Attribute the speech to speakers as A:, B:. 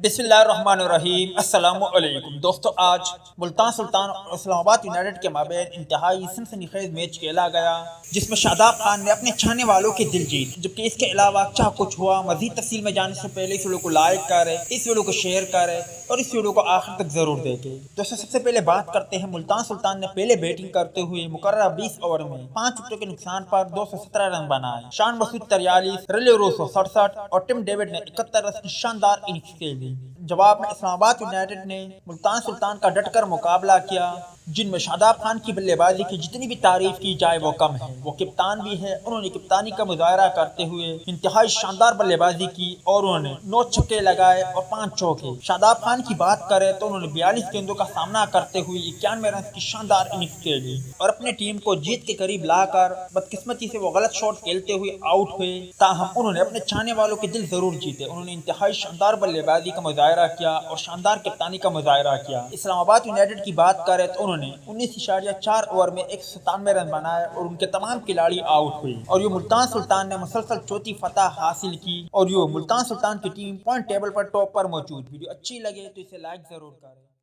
A: बिस्मिल्लाहिर्रहमानिर्रहीम अस्सलामुअलैकुम दोस्तों, आज मुल्तान सुल्तान और इस्लामाबाद यूनाइटेड के माबैन इंतहाई सनसनीखेज मैच खेला गया, जिसमें शादाब खान ने अपने चाहने वालों की दिल जीत। जबकि इसके अलावा क्या कुछ हुआ, मजीद तफसील में जाने से पहले इस वीडियो को लाइक करें, इस वीडियो को शेयर करें और इस वीडियो को आखिर तक जरूर देखें। दोस्तों, सबसे पहले बात करते हैं मुल्तान सुल्तान ने पहले बैटिंग करते हुए मुकर्रर 20 ओवर में 5 विकेटों के नुकसान पर 217 रन बनाए। शान मसूद 43, रले रोसो 67 और टिम डेविड ने 71 रन की शानदार इनिंग्स खेली। जवाब में इस्लामाबाद यूनाइटेड ने मुल्तान सुल्तान का डटकर मुकाबला किया, जिनमें शादाब खान की बल्लेबाजी की जितनी भी तारीफ की जाए वो कम है। वो कप्तान भी है, उन्होंने कप्तानी का मुजाहरा करते हुए इंतहाई शानदार बल्लेबाजी की और उन्होंने 9 छक्के लगाए और 5 चौके। शादाब खान की बात करें तो उन्होंने 42 गेंदों का सामना करते हुए 91 रन की शानदार इनिंग्स खेली और अपनी टीम को जीत के करीब लाकर बदकिस्मती से वो गलत शॉट खेलते हुए आउट हुए। ताहम उन्होंने अपने चाहने वालों के दिल जरूर जीते। उन्होंने इंतहाई शानदार बल्लेबाजी का मुजाहरा किया और शानदार कप्तानी का मुजाहरा किया। इस्लामाबाद यूनाइटेड की बात करें तो उन्होंने 19.4 ओवर में 197 रन बनाए और उनके तमाम खिलाड़ी आउट हुए और ये मुल्तान सुल्तान ने मुसलसल चौथी फतह हासिल की और ये मुल्तान सुल्तान की टीम पॉइंट टेबल पर टॉप पर मौजूद। वीडियो अच्छी लगे तो इसे लाइक जरूर करें।